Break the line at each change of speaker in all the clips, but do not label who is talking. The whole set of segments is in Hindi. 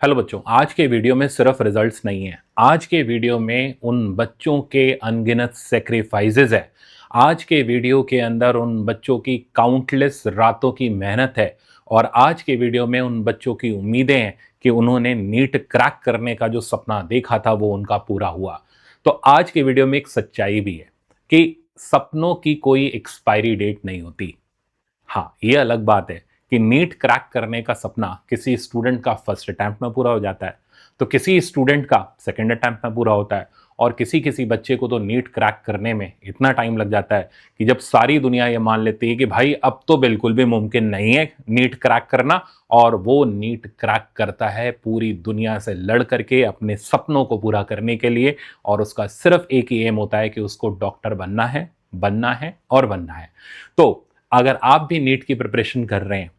हेलो बच्चों, आज के वीडियो में सिर्फ रिजल्ट्स नहीं है। आज के वीडियो में उन बच्चों के अनगिनत सेक्रीफाइसेस है। आज के वीडियो के अंदर उन बच्चों की काउंटलेस रातों की मेहनत है। और आज के वीडियो में उन बच्चों की उम्मीदें हैं कि उन्होंने नीट क्रैक करने का जो सपना देखा था वो उनका पूरा हुआ। तो आज के वीडियो में एक सच्चाई भी है कि सपनों की कोई एक्सपायरी डेट नहीं होती। हाँ, ये अलग बात है कि नीट क्रैक करने का सपना किसी स्टूडेंट का फर्स्ट अटेम्प्ट में पूरा हो जाता है, तो किसी स्टूडेंट का सेकंड अटेम्प्ट में पूरा होता है, और किसी किसी बच्चे को तो नीट क्रैक करने में इतना टाइम लग जाता है कि जब सारी दुनिया ये मान लेती है कि भाई अब तो बिल्कुल भी मुमकिन नहीं है नीट क्रैक करना, और वो नीट क्रैक करता है पूरी दुनिया से लड़ करके अपने सपनों को पूरा करने के लिए। और उसका सिर्फ एक ही एम होता है कि उसको डॉक्टर बनना है, बनना है और बनना है। तो अगर आप भी नीट की प्रिपरेशन कर रहे हैं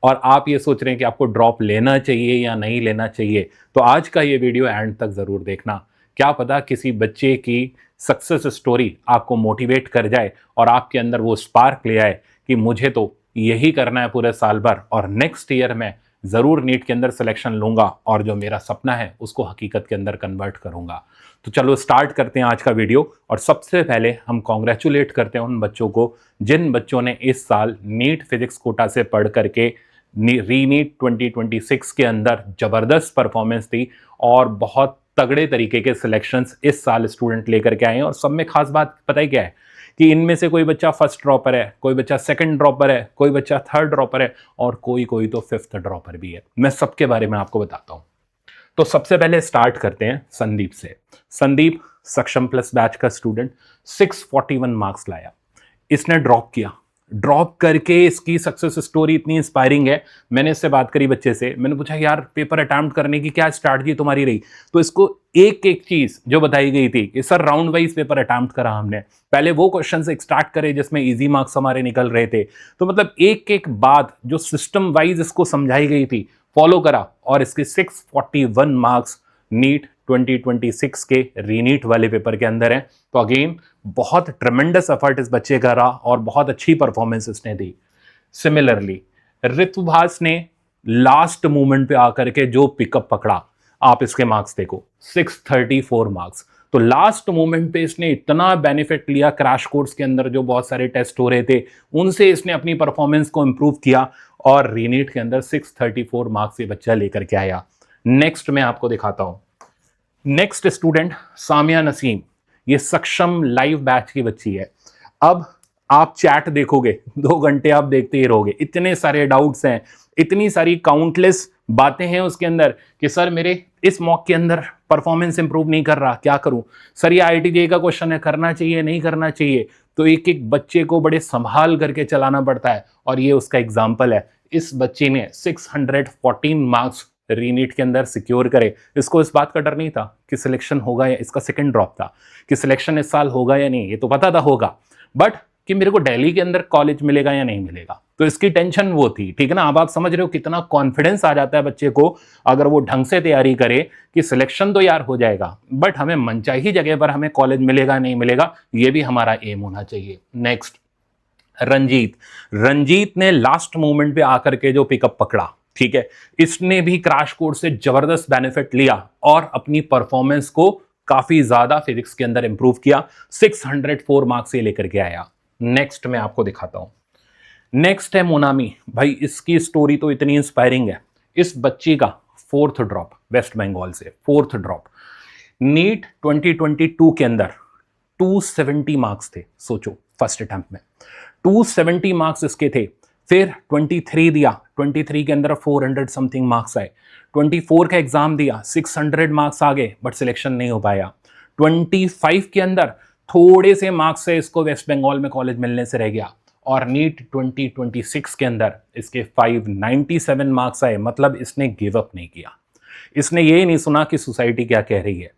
और आप ये सोच रहे हैं कि आपको ड्रॉप लेना चाहिए या नहीं लेना चाहिए, तो आज का ये वीडियो एंड तक ज़रूर देखना। क्या पता किसी बच्चे की सक्सेस स्टोरी आपको मोटिवेट कर जाए और आपके अंदर वो स्पार्क ले आए कि मुझे तो यही करना है पूरे साल भर, और नेक्स्ट ईयर में ज़रूर नीट के अंदर सिलेक्शन लूंगा और जो मेरा सपना है उसको हकीकत के अंदर कन्वर्ट करूंगा। तो चलो स्टार्ट करते हैं आज का वीडियो। और सबसे पहले हम कॉन्ग्रेचुलेट करते हैं उन बच्चों को जिन बच्चों ने इस साल नीट फिजिक्स कोटा से पढ़ करके रीनीट 2026 के अंदर जबरदस्त परफॉर्मेंस दी और बहुत तगड़े तरीके के सिलेक्शंस इस साल स्टूडेंट लेकर के आए हैं। और सब में खास बात पता ही क्या है कि इनमें से कोई बच्चा फर्स्ट ड्रॉपर है, कोई बच्चा सेकंड ड्रॉपर है, कोई बच्चा थर्ड ड्रॉपर है और कोई कोई तो फिफ्थ ड्रॉपर भी है। मैं सबके बारे में आपको बताता हूं। तो सबसे पहले स्टार्ट करते हैं संदीप से। संदीप सक्षम प्लस बैच का स्टूडेंट, 641 मार्क्स लाया। इसने ड्रॉप किया, ड्रॉप करके इसकी सक्सेस स्टोरी इतनी इंस्पायरिंग है। मैंने इससे बात करी बच्चे से, मैंने पूछा यार पेपर अटेम्प्ट करने की क्या स्ट्रैटेजी तुम्हारी रही, तो इसको एक एक चीज जो बताई गई थी कि sir round wise paper attempt करा हमने, पहले वो क्वेश्चन एक्सट्रैक्ट करे जिसमें इजी मार्क्स हमारे निकल रहे थे। तो मतलब एक एक बात जो सिस्टम वाइज इसको समझाई गई थी फॉलो करा, और इसके 641 मार्क्स नीट 2026 के रीनीट वाले पेपर के अंदर है। तो अगेन बहुत ट्रेमेंडस एफर्ट इस बच्चे का रहा और बहुत अच्छी परफॉर्मेंस इसने दी। सिमिलरली ऋतुभाष ने लास्ट मोमेंट पे आकर के जो पिकअप पकड़ा, आप इसके मार्क्स देखो 634 मार्क्स। तो लास्ट मोमेंट पे इसने इतना बेनिफिट लिया, क्रैश कोर्स के अंदर जो बहुत सारे टेस्ट हो रहे थे उनसे इसने अपनी परफॉर्मेंस को इंप्रूव किया और रीनीट के अंदर 634 मार्क्स ये बच्चा लेकर के आया। नेक्स्ट मैं आपको दिखाता हूं। नेक्स्ट स्टूडेंट सामिया नसीम, ये सक्षम लाइव बैच की बच्ची है। अब आप चैट देखोगे 2 घंटे आप देखते ही रहोगे, इतने सारे डाउट्स हैं, इतनी सारी काउंटलेस बातें हैं उसके अंदर कि सर मेरे इस मॉक के अंदर परफॉर्मेंस इंप्रूव नहीं कर रहा, क्या करूं सर, ये आईआईटी का क्वेश्चन है, करना चाहिए नहीं करना चाहिए। तो एक एक बच्चे को बड़े संभाल करके चलाना पड़ता है, और ये उसका एग्जाम्पल है। इस बच्चे ने 614 मार्क्स रीनीट के अंदर सिक्योर करे। इसको इस बात का डर नहीं था कि सिलेक्शन होगा, या इसका सेकंड ड्रॉप था कि सिलेक्शन इस साल होगा या नहीं, ये तो पता था होगा, बट कि मेरे को दिल्ली के अंदर कॉलेज मिलेगा या नहीं मिलेगा, तो इसकी टेंशन वो थी। ठीक है ना, अब आप समझ रहे हो कितना कॉन्फिडेंस आ जाता है बच्चे को अगर वो ढंग से तैयारी करे कि सिलेक्शन तो यार हो जाएगा, बट हमें मनचाही जगह पर हमें कॉलेज मिलेगा नहीं मिलेगा, ये भी हमारा एम होना चाहिए। नेक्स्ट रंजीत, रंजीत ने लास्ट मोमेंट पे आकर के जो पिकअप पकड़ा, ठीक है, इसने भी क्रैश कोर्स से जबरदस्त बेनिफिट लिया और अपनी परफॉर्मेंस को काफी ज्यादा फिजिक्स के अंदर इंप्रूव किया। 604 मार्क्स से लेकर के आया। नेक्स्ट मैं आपको दिखाता हूं। नेक्स्ट है मोनामी, भाई इसकी स्टोरी तो इतनी इंस्पायरिंग है। इस बच्ची का फोर्थ ड्रॉप, वेस्ट बंगाल से फोर्थ ड्रॉप। नीट 2022 के अंदर 270 मार्क्स थे, सोचो फर्स्ट अटेम्प्ट में 270 मार्क्स इसके थे। फिर 23 दिया, 23 के अंदर 400 समथिंग मार्क्स आए। 24 का एग्जाम दिया, 600 मार्क्स आ गए, बट सिलेक्शन नहीं हो पाया। 25 के अंदर थोड़े से मार्क्स से इसको वेस्ट बंगाल में कॉलेज मिलने से रह गया, और नीट 2026 के अंदर इसके 597 मार्क्स आए। मतलब इसने गिव अप नहीं किया, इसने ये नहीं सुना कि सोसाइटी क्या कह रही है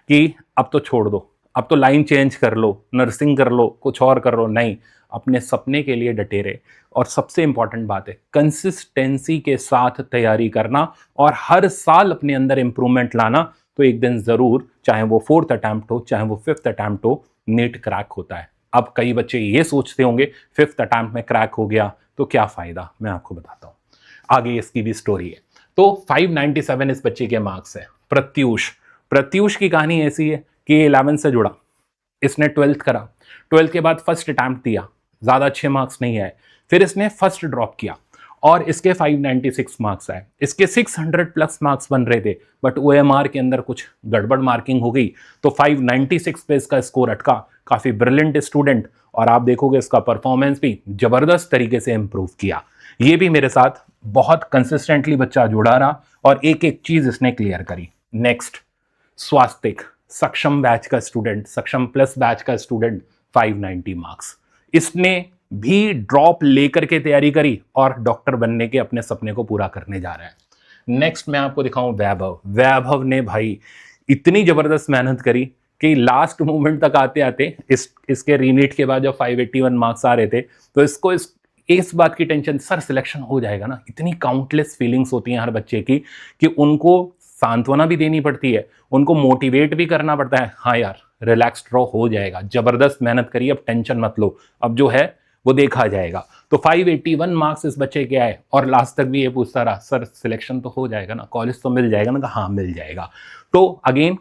कि अब तो छोड़ दो, अब तो लाइन चेंज कर लो, नर्सिंग कर लो, कुछ और कर लो, नहीं, अपने सपने के लिए डटे रहे। और सबसे इंपॉर्टेंट बात है कंसिस्टेंसी के साथ तैयारी करना और हर साल अपने अंदर इंप्रूवमेंट लाना, तो एक दिन जरूर, चाहे वो फोर्थ अटेम्प्ट हो चाहे वो फिफ्थ अटेम्प्ट हो, नीट क्रैक होता है। अब कई बच्चे ये सोचते होंगे फिफ्थ अटेम्प्ट में क्रैक हो गया तो क्या फायदा, मैं आपको बताता हूं, आगे इसकी भी स्टोरी है। तो 597 इस बच्चे के मार्क्स है। प्रत्यूष, प्रत्यूष की कहानी ऐसी है कि 11 से जुड़ा, इसने 12th करा, 12th के बाद फर्स्ट अटैम्प्ट दिया, ज़्यादा अच्छे मार्क्स नहीं आए, फिर इसने फर्स्ट ड्रॉप किया और इसके 596 मार्क्स आए। इसके 600 प्लस मार्क्स बन रहे थे, बट OMR के अंदर कुछ गड़बड़ मार्किंग हो गई, तो 596 पे इसका स्कोर अटका। काफ़ी ब्रिलियंट स्टूडेंट, और आप देखोगे इसका परफॉर्मेंस भी ज़बरदस्त तरीके से इंप्रूव किया। ये भी मेरे साथ बहुत कंसिस्टेंटली बच्चा जुड़ा रहा और एक एक चीज़ इसने क्लियर करी। नेक्स्ट, स्वास्तिक, सक्षम बैच का स्टूडेंट, सक्षम प्लस बैच का स्टूडेंट, 590 मार्क्स। इसने भी ड्रॉप लेकर के तैयारी करी और डॉक्टर बनने के अपने सपने को पूरा करने जा रहा है। नेक्स्ट मैं आपको दिखाऊं वैभव। वैभव ने भाई इतनी जबरदस्त मेहनत करी कि लास्ट मोमेंट तक आते आते इसके रीनीट के बाद जब 581 मार्क्स आ रहे थे, तो इसको इस बात की टेंशन, सर सिलेक्शन हो जाएगा ना। इतनी काउंटलेस फीलिंग्स होती हैं हर बच्चे की कि उनको सांत्वना भी देनी पड़ती है, उनको मोटिवेट भी करना पड़ता है। हाँ यार, रिलैक्स ड्रॉ हो जाएगा, जबरदस्त मेहनत करिए, अब टेंशन मत लो, अब जो है वो देखा जाएगा। तो 581 मार्क्स इस बच्चे के आए और लास्ट तक भी ये पूछता रहा, सर सिलेक्शन तो हो जाएगा ना, कॉलेज तो मिल जाएगा ना। हाँ मिल जाएगा। तो अगेन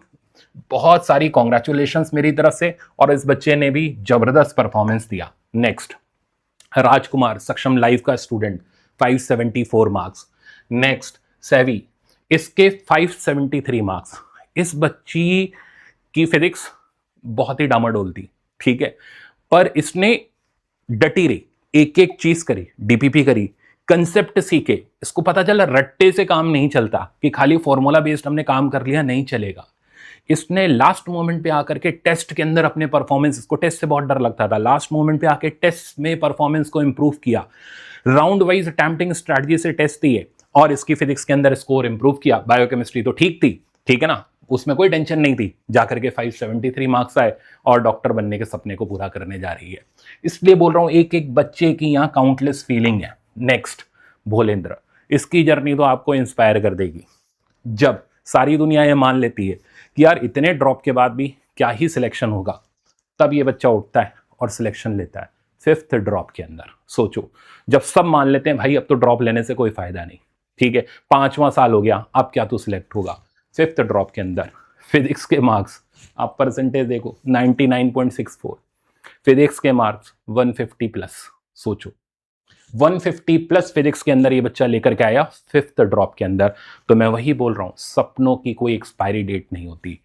बहुत सारी कॉन्ग्रेचुलेशंस मेरी तरफ से, और इस बच्चे ने भी जबरदस्त परफॉर्मेंस दिया। नेक्स्ट, राजकुमार, सक्षम लाइव का स्टूडेंट, 574 मार्क्स। नेक्स्ट, सेवी, इसके 573 मार्क्स। इस बच्ची की फिजिक्स बहुत ही डामाडोल थी, ठीक है, पर इसने डटी रही, एक एक चीज करी, डीपीपी करी, कंसेप्ट सीखे। इसको पता चला रट्टे से काम नहीं चलता कि खाली फॉर्मूला बेस्ड हमने काम कर लिया नहीं चलेगा। इसने लास्ट मोमेंट पे आकर के टेस्ट के अंदर अपने परफॉर्मेंस, इसको टेस्ट से बहुत डर लगता था, लास्ट मोमेंट पे आके टेस्ट में परफॉर्मेंस को इंप्रूव किया, राउंड वाइज अटेम्प्टिंग स्ट्रेटजी से टेस्ट दिए और इसकी फिजिक्स के अंदर स्कोर इंप्रूव किया। बायोकेमिस्ट्री तो ठीक थी, ठीक है ना, उसमें कोई टेंशन नहीं थी, जाकर के 573 मार्क्स आए और डॉक्टर बनने के सपने को पूरा करने जा रही है। इसलिए बोल रहा हूं एक एक बच्चे की यहाँ काउंटलेस फीलिंग है। नेक्स्ट, भोलेंद्र, इसकी जर्नी तो आपको इंस्पायर कर देगी। जब सारी दुनिया ये मान लेती है कि यार इतने ड्रॉप के बाद भी क्या ही सिलेक्शन होगा, तब ये बच्चा उठता है और सिलेक्शन लेता है 5th ड्रॉप के अंदर। सोचो, जब सब मान लेते हैं भाई अब तो ड्रॉप लेने से कोई फायदा नहीं, ठीक है, 5वां साल हो गया, अब क्या तो सिलेक्ट होगा, 5th ड्रॉप के अंदर फिजिक्स के मार्क्स, आप परसेंटेज देखो 99.64, फिजिक्स के मार्क्स 150 प्लस। सोचो 150 प्लस फिजिक्स के अंदर ये बच्चा लेकर के आया 5th ड्रॉप के अंदर। तो मैं वही बोल रहा हूं, सपनों की कोई एक्सपायरी डेट नहीं होती।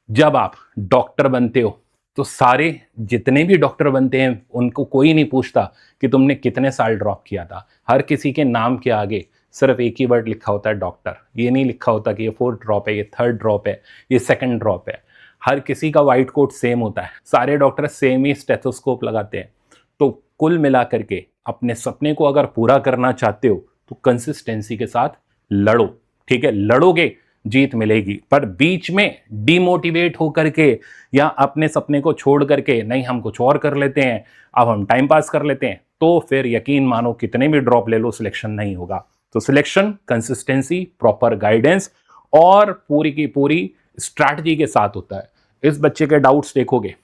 जब आप डॉक्टर बनते हो तो सारे जितने भी डॉक्टर बनते हैं उनको कोई नहीं पूछता कि तुमने कितने साल ड्रॉप किया था। हर किसी के नाम के आगे सिर्फ एक ही वर्ड लिखा होता है, डॉक्टर। ये नहीं लिखा होता कि ये 4th ड्रॉप है, ये 3rd ड्रॉप है, ये 2nd ड्रॉप है। हर किसी का वाइट कोट सेम होता है, सारे डॉक्टर सेम ही स्टेथोस्कोप लगाते हैं। तो कुल मिला करके अपने सपने को अगर पूरा करना चाहते हो तो कंसिस्टेंसी के साथ लड़ो, ठीक है, लड़ोगे जीत मिलेगी। पर बीच में डिमोटिवेट होकर के या अपने सपने को छोड़ करके नहीं हम कुछ और कर लेते हैं, अब हम टाइम पास कर लेते हैं, तो फिर यकीन मानो कितने भी ड्रॉप ले लो सिलेक्शन नहीं होगा। तो सिलेक्शन कंसिस्टेंसी, प्रॉपर गाइडेंस और पूरी की पूरी स्ट्रैटेजी के साथ होता है। इस बच्चे के डाउट्स देखोगे,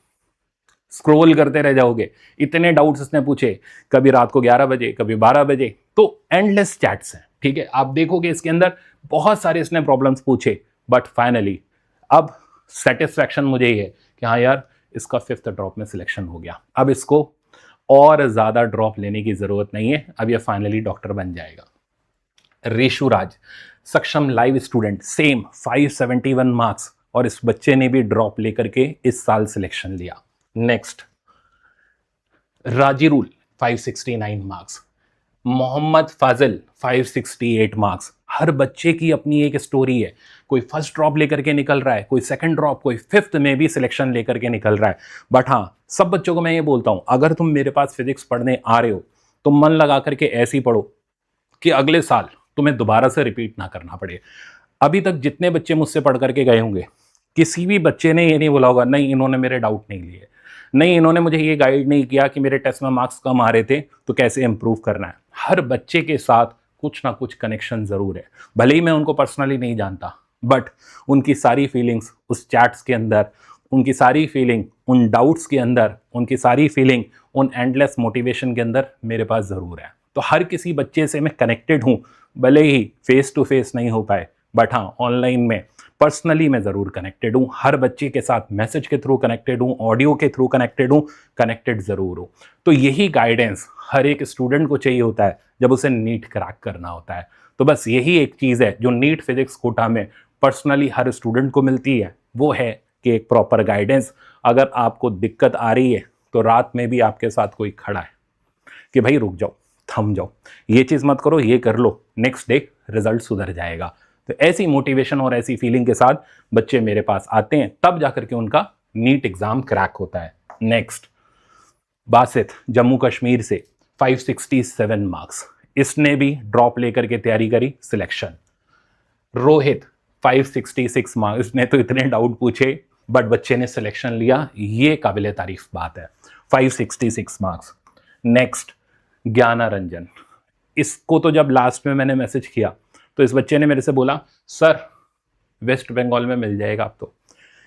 स्क्रॉल करते रह जाओगे, इतने डाउट्स इसने पूछे, कभी रात को 11 बजे, कभी 12 बजे, तो एंडलेस चैट्स हैं, ठीक है। आप देखोगे इसके अंदर बहुत सारे इसने प्रॉब्लम्स पूछे, बट फाइनली अब सेटिस्फैक्शन मुझे ही है कि हाँ यार इसका 5th ड्रॉप में सिलेक्शन हो गया, अब इसको और ज्यादा ड्रॉप लेने की जरूरत नहीं है, अब ये फाइनली डॉक्टर बन जाएगा। रेशु राज, सक्षम लाइव स्टूडेंट, सेम 571 मार्क्स, और इस बच्चे ने भी ड्रॉप लेकर के इस साल सिलेक्शन लिया। नेक्स्ट, राजी रूल 569 मार्क्स, मोहम्मद फाजिल 568 मार्क्स। हर बच्चे की अपनी एक स्टोरी है, कोई फर्स्ट ड्रॉप लेकर के निकल रहा है, कोई सेकंड ड्रॉप, कोई 5th में भी सिलेक्शन लेकर के निकल रहा है। बट हाँ, सब बच्चों को मैं ये बोलता हूं, अगर तुम मेरे पास फिजिक्स पढ़ने आ रहे हो तो मन लगा करके ऐसे ही पढ़ो कि अगले साल तुम्हें दोबारा से रिपीट ना करना पड़े। अभी तक जितने बच्चे मुझसे पढ़ करके गए होंगे, किसी भी बच्चे ने ये नहीं बोला होगा नहीं इन्होंने मेरे डाउट नहीं लिए, नहीं इन्होंने मुझे ये गाइड नहीं किया कि मेरे टेस्ट में मार्क्स कम आ रहे थे तो कैसे इंप्रूव करना है। हर बच्चे के साथ कुछ ना कुछ कनेक्शन जरूर है, भले ही मैं उनको पर्सनली नहीं जानता, बट उनकी सारी फीलिंग्स उस चैट्स के अंदर, उनकी सारी फीलिंग उन डाउट्स के अंदर, उनकी सारी फीलिंग उन एंडलेस मोटिवेशन के अंदर मेरे पास ज़रूर है। तो हर किसी बच्चे से मैं कनेक्टेड हूँ, भले ही फेस टू फेस नहीं हो पाए, बट हाँ ऑनलाइन में पर्सनली मैं ज़रूर कनेक्टेड हूँ, हर बच्चे के साथ मैसेज के थ्रू कनेक्टेड हूँ, ऑडियो के थ्रू कनेक्टेड हूँ, कनेक्टेड ज़रूर हूँ। तो यही गाइडेंस हर एक स्टूडेंट को चाहिए होता है जब उसे नीट क्रैक करना होता है। तो बस यही एक चीज़ है जो नीट फिजिक्स कोटा में पर्सनली हर स्टूडेंट को मिलती है, वो है कि एक प्रॉपर गाइडेंस। अगर आपको दिक्कत आ रही है तो रात में भी आपके साथ कोई खड़ा है कि भाई रुक जाओ, थम जाओ, ये चीज़ मत करो, ये कर लो, नेक्स्ट डे रिजल्ट सुधर जाएगा। तो ऐसी मोटिवेशन और ऐसी फीलिंग के साथ बच्चे मेरे पास आते हैं, तब जाकर के उनका नीट एग्जाम क्रैक होता है। नेक्स्ट, बासित जम्मू कश्मीर से 567 मार्क्स, इसने भी ड्रॉप लेकर के तैयारी करी, सिलेक्शन। रोहित 566 मार्क्स, इसने तो इतने डाउट पूछे बट बच्चे ने सिलेक्शन लिया, ये काबिले तारीफ बात है, 566 मार्क्स। नेक्स्ट, ज्ञाना रंजन, इसको तो जब लास्ट में मैंने मैसेज किया तो इस बच्चे ने मेरे से बोला सर वेस्ट बंगाल में मिल जाएगा अब तो।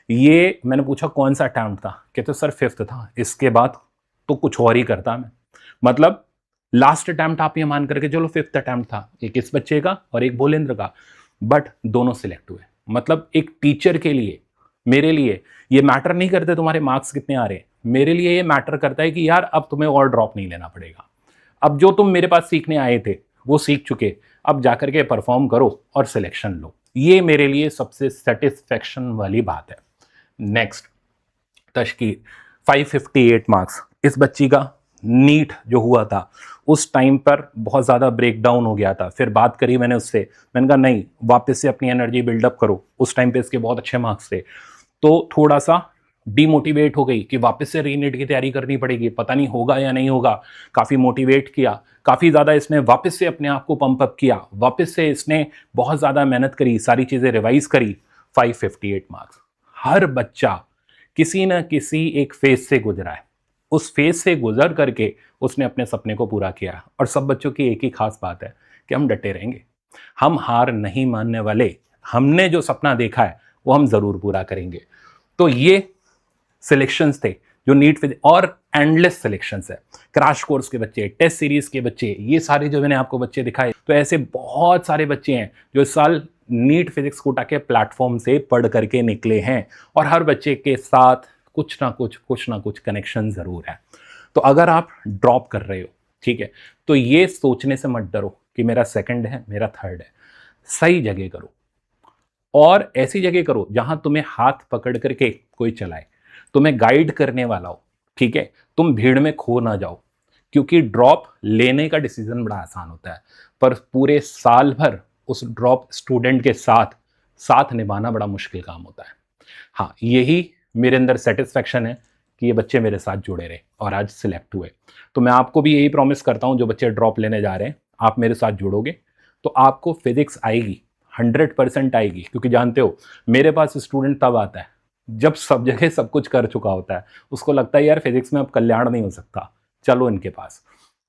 ये मैंने पूछा कौन सा अटैम्प्ट था, कहते सर 5th था, इसके बाद तो कुछ और ही करता मैं। मतलब लास्ट अटैम्प्ट आप ये मान करके चलो 5th अटैम्प्ट था, एक इस बच्चे का और एक भोलेंद्र का, बट दोनों सिलेक्ट हुए। मतलब एक टीचर के लिए, मेरे लिए ये मैटर नहीं करते तुम्हारे मार्क्स कितने आ रहे हैं, मेरे लिए ये मैटर करता है कि यार अब तुम्हें और ड्रॉप नहीं लेना पड़ेगा, अब जो तुम मेरे पास सीखने आए थे वो सीख चुके, अब जाकर के परफॉर्म करो और सिलेक्शन लो। ये मेरे लिए सबसे सेटिस्फेक्शन वाली बात है। नेक्स्ट, तशकीर 558 मार्क्स, इस बच्ची का नीट जो हुआ था उस टाइम पर बहुत ज़्यादा ब्रेक डाउन हो गया था, फिर बात करी मैंने उससे, मैंने कहा नहीं वापस से अपनी एनर्जी बिल्डअप करो, उस टाइम पे इसके बहुत अच्छे मार्क्स थे, तो थोड़ा सा डीमोटिवेट हो गई कि वापस से रीनेट की तैयारी करनी पड़ेगी, पता नहीं होगा या नहीं होगा। काफ़ी मोटिवेट किया, काफ़ी ज़्यादा इसने वापस से अपने आप को पंप अप किया, वापस से इसने बहुत ज़्यादा मेहनत करी, सारी चीज़ें रिवाइज करी, 558 मार्क्स। हर बच्चा किसी न किसी एक फेज से गुजरा है, उस फेज से गुजर करके उसने अपने सपने को पूरा किया। और सब बच्चों की एक ही खास बात है कि हम डटे रहेंगे, हम हार नहीं मानने वाले, हमने जो सपना देखा है वो हम ज़रूर पूरा करेंगे। तो ये सिलेक्शंस थे जो नीट फिजिक्स, और एंडलेस सिलेक्शंस है, क्रैश कोर्स के बच्चे, टेस्ट सीरीज के बच्चे, ये सारे जो मैंने आपको बच्चे दिखाए, तो ऐसे बहुत सारे बच्चे हैं जो इस साल नीट फिजिक्स कोटा के प्लेटफॉर्म से पढ़ करके निकले हैं, और हर बच्चे के साथ कुछ ना कुछ कनेक्शन ज़रूर है। तो अगर आप ड्रॉप कर रहे हो, ठीक है, तो ये सोचने से मत डरो कि मेरा सेकंड है, मेरा थर्ड है, सही जगह करो, और ऐसी जगह करो जहां तुम्हें हाथ पकड़ करके कोई चलाए, तुम्हें गाइड करने वाला हो, ठीक है, तुम भीड़ में खो ना जाओ। क्योंकि ड्रॉप लेने का डिसीजन बड़ा आसान होता है, पर पूरे साल भर उस ड्रॉप स्टूडेंट के साथ साथ निभाना बड़ा मुश्किल काम होता है। हाँ, यही मेरे अंदर सेटिस्फेक्शन है कि ये बच्चे मेरे साथ जुड़े रहे और आज सिलेक्ट हुए। तो मैं आपको भी यही प्रॉमिस करता हूँ, जो बच्चे ड्रॉप लेने जा रहे हैं, आप मेरे साथ जुड़ोगे तो आपको फिजिक्स आएगी, 100% आएगी। क्योंकि जानते हो मेरे पास स्टूडेंट तब आता है जब सब जगह सब कुछ कर चुका होता है, उसको लगता है यार फिजिक्स में अब कल्याण नहीं हो सकता, चलो इनके पास।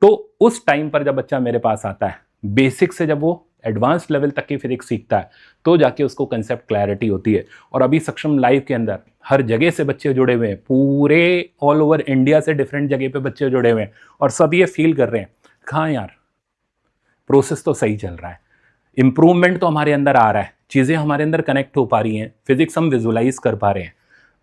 तो उस टाइम पर जब बच्चा मेरे पास आता है, बेसिक से जब वो एडवांस लेवल तक की फिजिक्स सीखता है, तो जाके उसको कंसेप्ट क्लैरिटी होती है। और अभी सक्षम लाइव के अंदर हर जगह से बच्चे जुड़े हुए हैं, पूरे ऑल ओवर इंडिया से डिफरेंट जगह पे बच्चे जुड़े हुए हैं, और सब ये फील कर रहे हैं कहाँ यार प्रोसेस तो सही चल रहा है, इंप्रूवमेंट तो हमारे अंदर आ रहा है, चीज़ें हमारे अंदर कनेक्ट हो पा रही हैं, फिजिक्स हम विजुलाइज कर पा रहे हैं।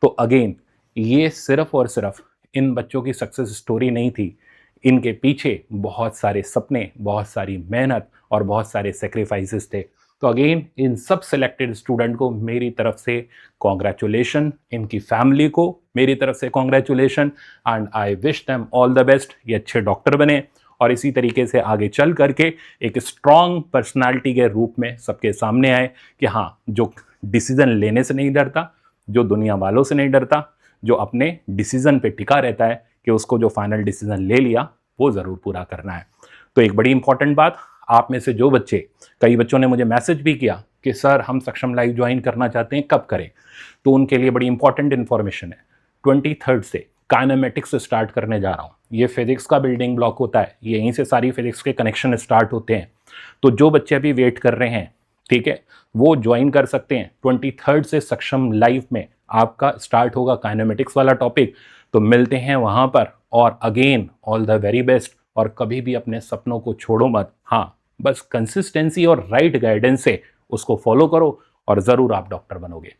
तो अगेन ये सिर्फ और सिर्फ इन बच्चों की सक्सेस स्टोरी नहीं थी, इनके पीछे बहुत सारे सपने, बहुत सारी मेहनत और बहुत सारे सेक्रीफाइसेस थे। तो अगेन इन सब सिलेक्टेड स्टूडेंट को मेरी तरफ से कॉन्ग्रेचुलेशन, इनकी फैमिली को मेरी तरफ से congratulation, and I wish them all the best. ये अच्छे डॉक्टर बने और इसी तरीके से आगे चल करके एक स्ट्रॉन्ग पर्सनालिटी के रूप में सबके सामने आए कि हाँ, जो डिसीजन लेने से नहीं डरता, जो दुनिया वालों से नहीं डरता, जो अपने डिसीजन पे टिका रहता है कि उसको जो फाइनल डिसीजन ले लिया वो ज़रूर पूरा करना है। तो एक बड़ी इंपॉर्टेंट बात, आप में से जो बच्चे, कई बच्चों ने मुझे मैसेज भी किया कि सर हम सक्षम लाइव ज्वाइन करना चाहते हैं, कब करें, तो उनके लिए बड़ी इंपॉर्टेंट इन्फॉर्मेशन है। 23 से काइनेमेटिक्स स्टार्ट करने जा रहा हूँ। ये फिजिक्स का बिल्डिंग ब्लॉक होता है, यहीं से सारी फिजिक्स के कनेक्शन स्टार्ट होते हैं। तो जो बच्चे अभी वेट कर रहे हैं, ठीक है, वो ज्वाइन कर सकते हैं। 23 से सक्षम लाइव में आपका स्टार्ट होगा काइनेमेटिक्स वाला टॉपिक। तो मिलते हैं वहाँ पर, और again all the very best, और कभी भी अपने सपनों को छोड़ो मत। हाँ, बस कंसिस्टेंसी और राइट गाइडेंस से उसको फॉलो करो और ज़रूर आप डॉक्टर बनोगे।